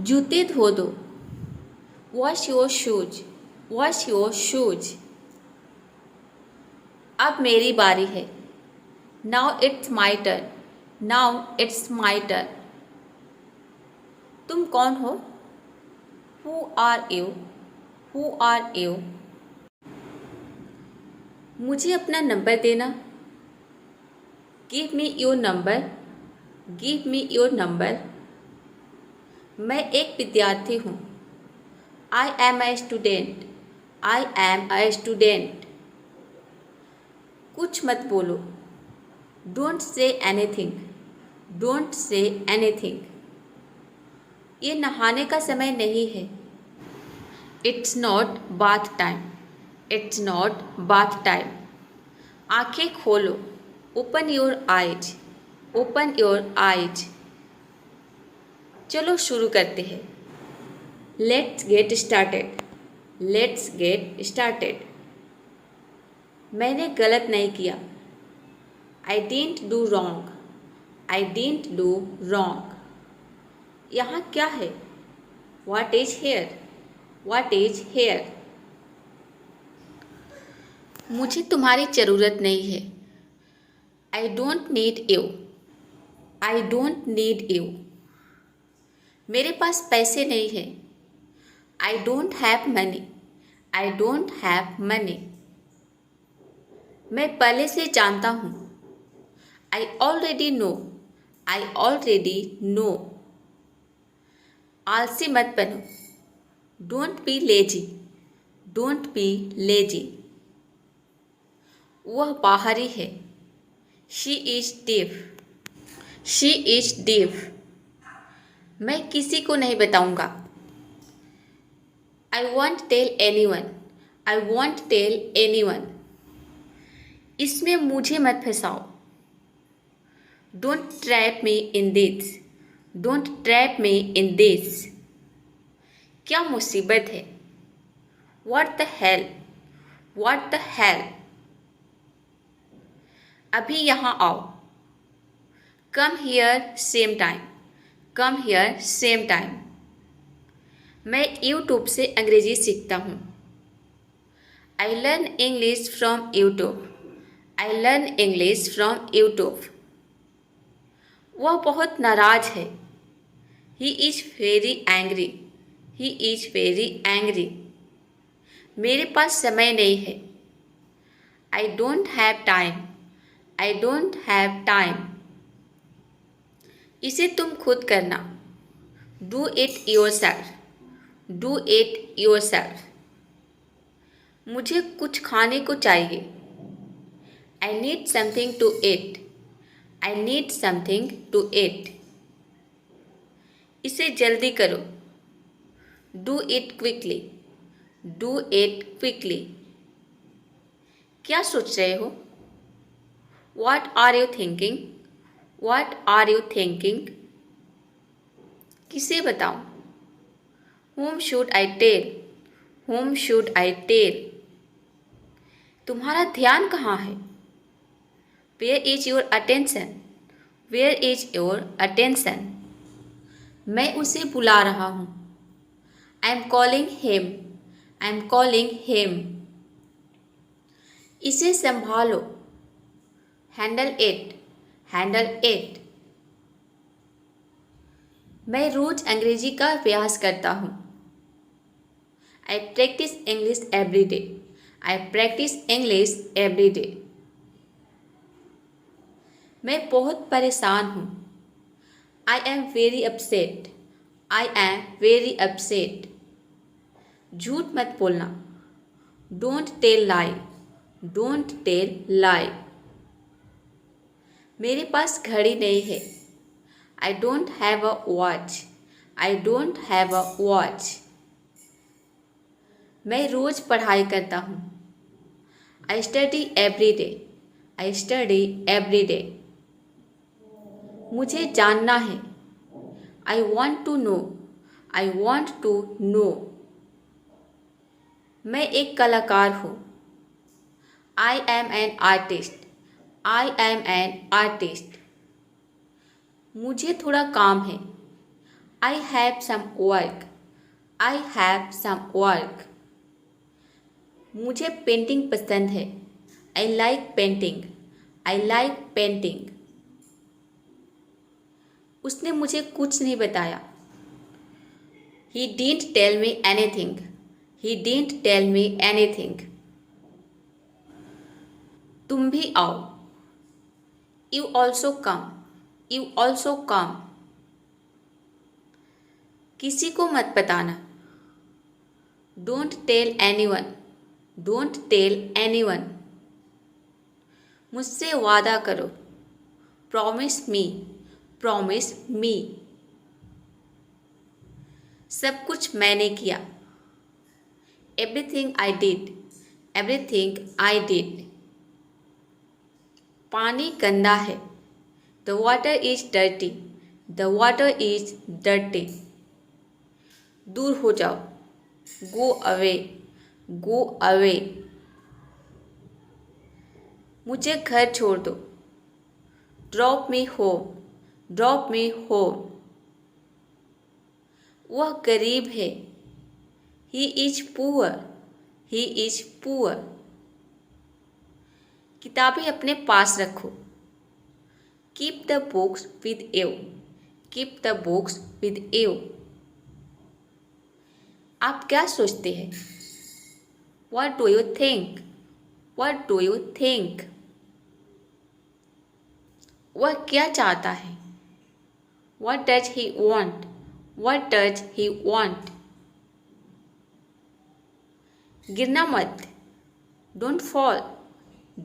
जूते धो दो। Wash your shoes. Wash your shoes. अब मेरी बारी है। Now it's my turn. Now it's my turn. तुम कौन हो? Who are you? Who are you? मुझे अपना नंबर देना। Give me your number. Give me your number. मैं एक विद्यार्थी हूँ। I am a student. I am a student. कुछ मत बोलो। Don't say anything. Don't say anything. ये नहाने का समय नहीं है। It's not bath time. It's not bath time. आंखें खोलो। Open your eyes. Open your eyes. चलो शुरू करते हैं। Let's get started. Let's get started. मैंने गलत नहीं किया। I didn't do wrong. I didn't do wrong. यहाँ क्या है? What is here? What is here? मुझे तुम्हारी ज़रूरत नहीं है। I don't need you. I don't need you. मेरे पास पैसे नहीं हैं। आई don't have money. I don't have money. मैं पहले से जानता हूँ। I already know. I already know. आलसी मत बनो। Don't be lazy. Don't be lazy. वह बाहरी है। She is deaf. She is deaf. मैं किसी को नहीं बताऊंगा। I won't tell anyone. I won't tell anyone. इसमें मुझे मत फंसाओ। Don't trap me in this. Don't trap me in this. क्या मुसीबत है? What the hell? What the hell? अभी यहाँ आओ। Come here same time. Come here same time. मैं यूट्यूब से अंग्रेजी सीखता हूँ। I learn English from YouTube. I learn English from YouTube. वह बहुत नाराज है। He is very angry. He is very angry. मेरे पास समय नहीं है। आई don't have time. I don't have time. इसे तुम खुद करना। Do it yourself. Do it yourself. मुझे कुछ खाने को चाहिए। I need something to eat. I need something to eat. इसे जल्दी करो। Do it quickly. Do it quickly. क्या सोच रहे हो? What are you thinking? What are you thinking? किसे बताऊं? Whom should I tell? Whom should I tell? तुम्हारा ध्यान कहाँ है? Where is your attention? Where is your attention? मैं उसे बुला रहा हूँ। I am calling him. I am calling him. इसे संभालो। Handle it. Handle it. मैं रोज अंग्रेजी का अभ्यास करता हूँ। I practice English every day. I practice English every day. मैं बहुत परेशान हूँ। I am very upset. I am very upset. झूठ मत बोलना। Don't tell lie. Don't tell lie. मेरे पास घड़ी नहीं है। I don't have a watch. I don't have a watch. मैं रोज पढ़ाई करता हूँ। I study every day. I study every day. मुझे जानना है। I want to know. I want to know. मैं एक कलाकार हूँ। I am an artist. I am an artist. मुझे थोड़ा काम है। I have some work. I have some work. मुझे पेंटिंग पसंद है. I like painting. I like painting. उसने मुझे कुछ नहीं बताया. He didn't tell me anything. He didn't tell me anything. तुम भी आओ. You also come. You also come. किसी को मत बताना. Don't tell anyone. Don't tell anyone. मुझसे वादा करो. Promise me. Promise me. सब कुछ मैंने किया. Everything I did. Everything I did. पानी गंदा है. The water is dirty. The water is dirty. दूर हो जाओ. Go away. Go away. मुझे घर छोड़ दो. Drop me home. Drop me home. वह गरीब है. He is poor. He is poor. किताबें अपने पास रखो. Keep the books with you. Keep the books with you. आप क्या सोचते हैं? What do you think? What do you think? वह क्या चाहता है? What does he want? What does he want? गिरना मत. Don't fall.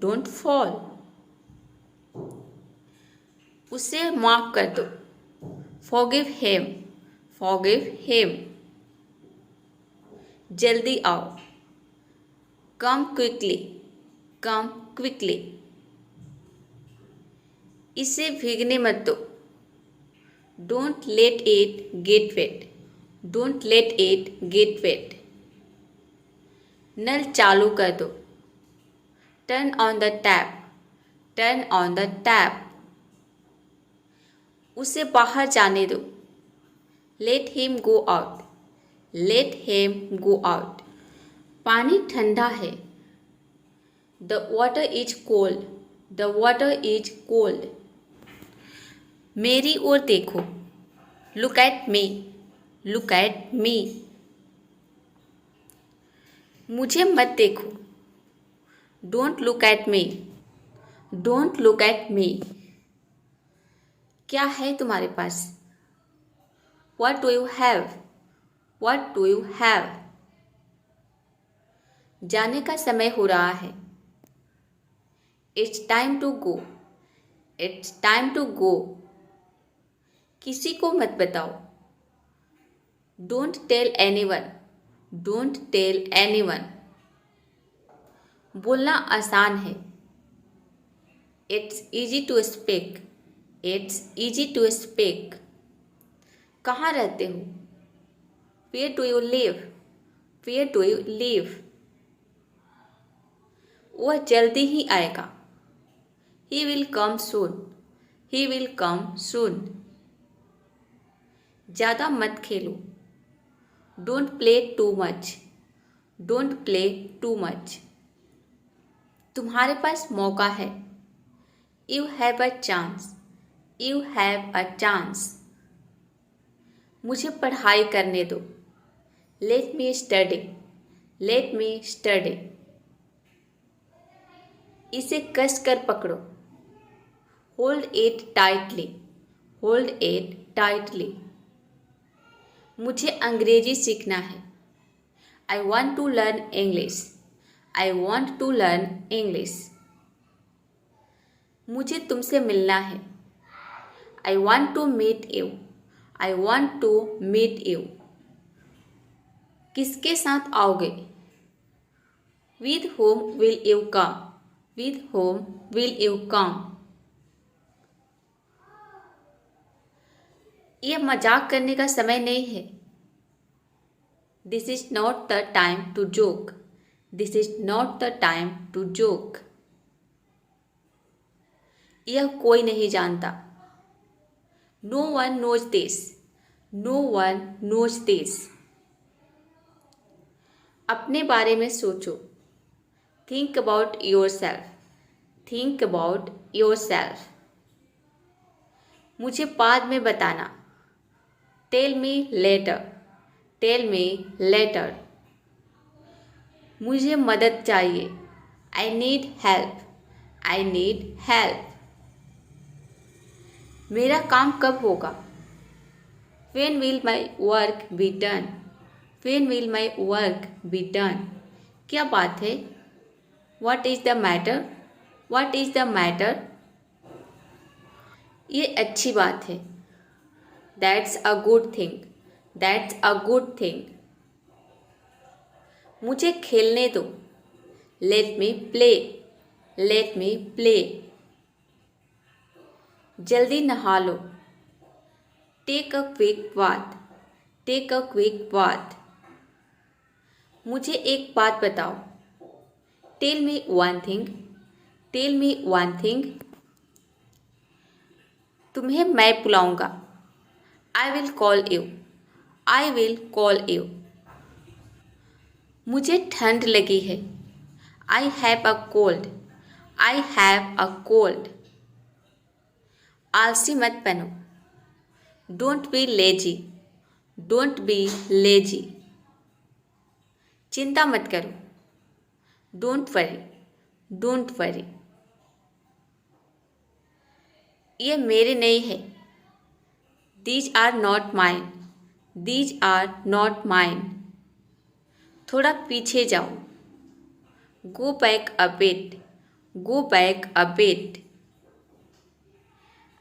Don't fall. उसे माफ कर दो. Forgive him. Forgive him. जल्दी आओ. Come quickly. Come quickly. इसे भीगने मत दो. Don't let it get wet. Don't let it get wet. नल चालू कर दो. Turn on the tap. Turn on the tap. उसे बाहर जाने दो. Let him go out. Let him go out. पानी ठंडा है. The water is cold. The water is cold. मेरी ओर देखो. Look at me. Look at me. मुझे मत देखो. Don't look at me. Don't look at me. क्या है तुम्हारे पास? What do you have? What do you have? जाने का समय हो रहा है. It's time to go. It's time to go. किसी को मत बताओ. Don't tell anyone. Don't tell anyone. बोलना आसान है. It's easy to speak. It's easy to speak. कहाँ रहते हो? Where do you live? Where do you live? वह जल्दी ही आएगा. He will come soon. He will come soon. ज़्यादा मत खेलो. Don't play too much. Don't play too much. तुम्हारे पास मौका है. You have a chance. You have a chance. मुझे पढ़ाई करने दो. Let me study. Let me study. इसे कस कर पकड़ो. Hold it tightly. Hold it tightly. मुझे अंग्रेजी सीखना है. I want to learn English. I want to learn English. मुझे तुमसे मिलना है. I want to meet you. I want to meet you. किसके साथ आओगे? With whom will you come? With whom will you come? यह मजाक करने का समय नहीं है. This is not the time to joke. This is not the time to joke. यह कोई नहीं जानता. No one knows this. No one knows this. अपने बारे में सोचो। Think about yourself. Think about yourself. मुझे बाद में बताना। Tell me later. Tell me later. मुझे मदद चाहिए। I need help. I need help. मेरा काम कब होगा? When will my work be done? When will my work be done? क्या बात है? What is the matter? What is the matter? ये अच्छी बात है। That's a good thing. That's a good thing. मुझे खेलने दो। Let me play. Let me play. जल्दी नहा लो। Take a quick bath. Take a quick bath. मुझे एक बात बताओ। Tell me one thing. Tell me one thing. तुम्हें मैं बुलाऊंगा। I will call you. I will call you. मुझे ठंड लगी है। I have a cold. I have a cold. आलसी मत बनो। Don't be lazy. Don't be lazy. चिंता मत करो। Don't worry. Don't worry. ये मेरे नहीं है। These are not mine. These are not mine. थोड़ा पीछे जाओ। Go back a bit. Go back a bit.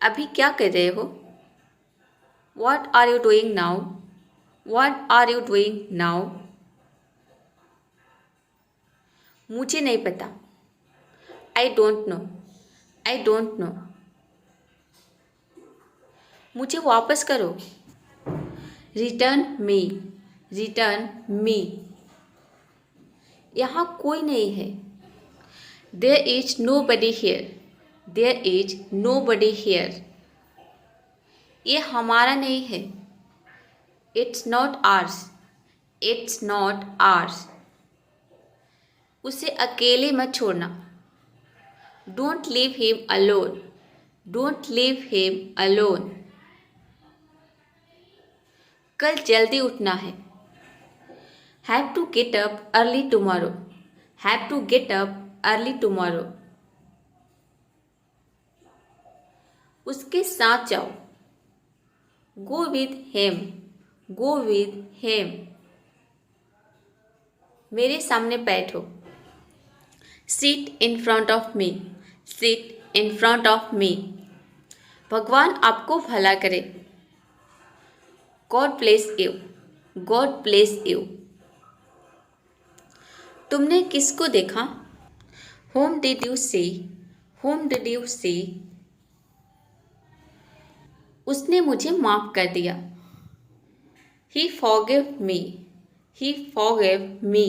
अभी क्या कर रहे हो? What are you doing now? What are you doing now? मुझे नहीं पता। I don't know. I don't know. मुझे वापस करो। Return me. Return me. यहाँ कोई नहीं है। There is nobody here. There is nobody here. ये हमारा नहीं है। It's not ours. It's not ours. उसे अकेले मत छोड़ना। Don't leave him alone. Don't leave him alone. कल जल्दी उठना है। Have to get up early tomorrow. Have to get up early tomorrow. उसके साथ जाओ। Go with him. Go with him. मेरे सामने बैठो। Sit in front of me. Sit in front of me. भगवान आपको भला करे। God bless you. God bless you. तुमने किसको देखा? Whom did you see? Whom did you see? उसने मुझे माफ कर दिया। He forgave me. He forgave me.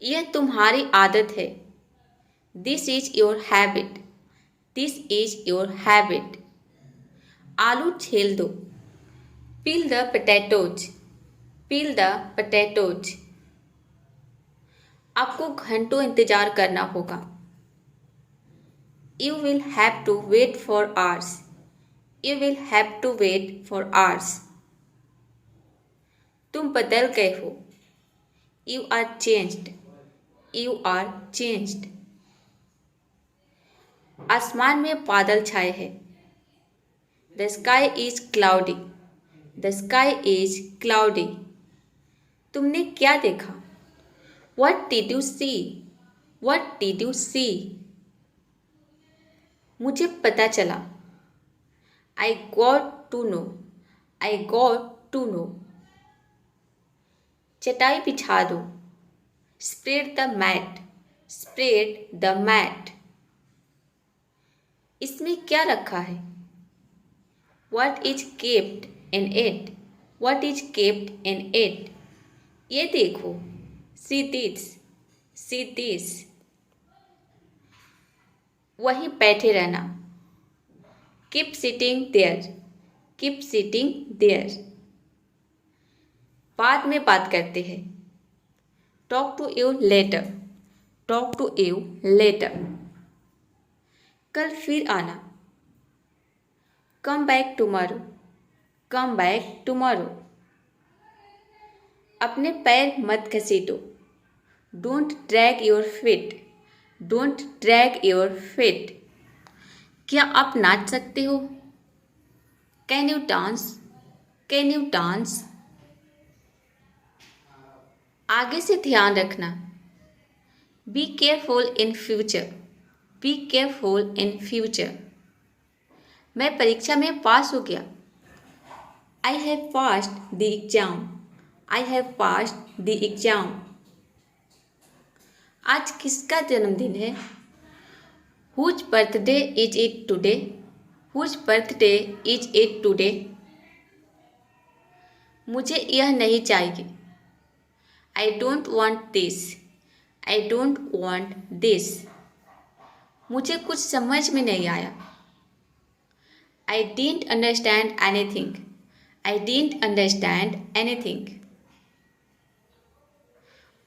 यह तुम्हारी आदत है। This is your habit. This is your habit. आलू छील दो। Peel the potatoes. Peel the potatoes. आपको घंटों इंतजार करना होगा। You will have to wait for hours. You will have to wait for hours. तुम बदल गए हो। You are changed. You are changed. आसमान में बादल छाए हैं। The sky is cloudy. The sky is cloudy. तुमने क्या देखा? What did you see? What did you see? मुझे पता चला। I got to know. I got to know. चटाई बिछा दो। Spread the mat. Spread the mat. इसमें क्या रखा है? What is kept in it? What is kept in it? ये देखो। See this. See this. वहीं बैठे रहना। Keep sitting there. Keep sitting there. बाद में बात करते हैं। Talk to you later. Talk to you later. कल फिर आना। Come back tomorrow. Come back tomorrow. अपने पैर मत घसीटो। Don't drag your feet. Don't drag your feet. क्या आप नाच सकते हो? Can you dance? Can you dance? आगे से ध्यान रखना। Be careful in future. Be careful in future. मैं परीक्षा में पास हो गया। आई have passed the exam. I have passed the exam. आज किसका जन्मदिन है? Whose birthday is it today? Whose birthday is it today? मुझे यह नहीं चाहिए। I don't want this. I don't want this. मुझे कुछ समझ में नहीं आया। I didn't understand anything. I didn't understand anything.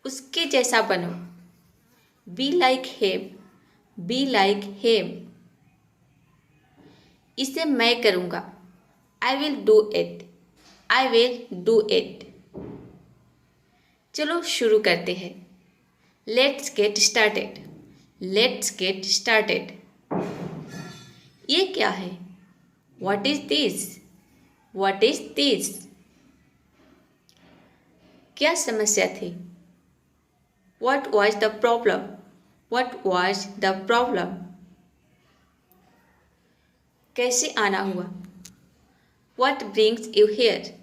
उसके जैसा बनो। Be like him. Be like him. इसे मैं करूँगा। I will do it. I will do it. चलो शुरू करते हैं। Let's get started. Let's get started. ये क्या है? What is this? What is this? क्या समस्या थी? What was the problem? What was the problem? कैसे आना हुआ? What brings you here?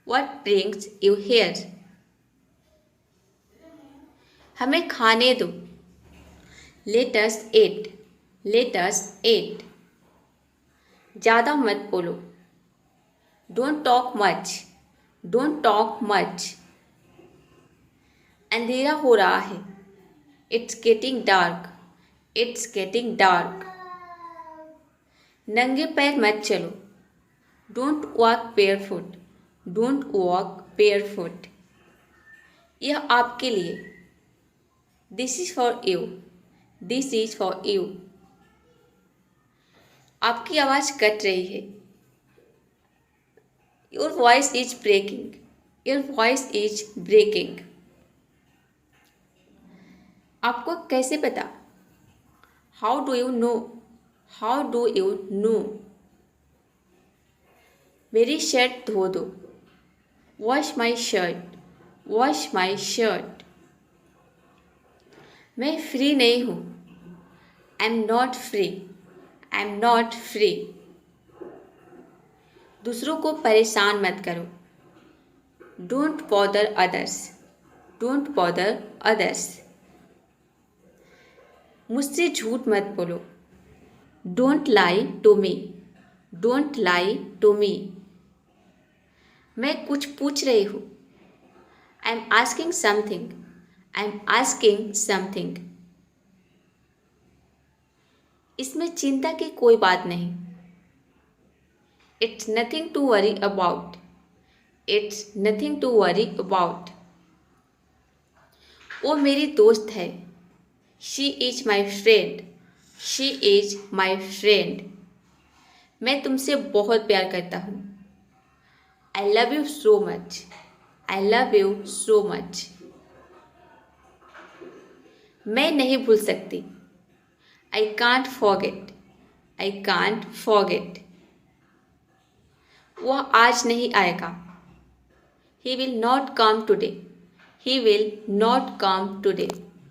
What brings you here? हमें खाने दो। लेट अस ईट। लेट अस ईट। ज़्यादा मत बोलो। Don't talk much. Don't talk much. अंधेरा हो रहा है। It's getting dark. It's getting dark. नंगे पैर मत चलो। Don't walk barefoot. Don't walk barefoot. यह आपके लिए। This is for you. This is for you. आपकी आवाज़ कट रही है। Your voice is breaking. Your voice is breaking. आपको कैसे पता? How do you know? How do you know? मेरी शर्ट धो दो। Wash my shirt. Wash my shirt. मैं फ्री नहीं हूँ। I am not free. I am not free. दूसरों को परेशान मत करो। Don't bother others. Don't bother others. मुझसे झूठ मत बोलो। Don't lie to me. Don't lie to me. मैं कुछ पूछ रही हूँ। I am asking something. I am asking something. इसमें चिंता की कोई बात नहीं। It's nothing to worry about. It's nothing to worry about. वो मेरी दोस्त है। She is my friend. She is my friend. मैं तुमसे बहुत प्यार करता हूँ। I love you so much. I love you so much. मैं नहीं भूल सकती। I can't forget. I can't forget. वह आज नहीं आएगा। He will not come today. He will not come today.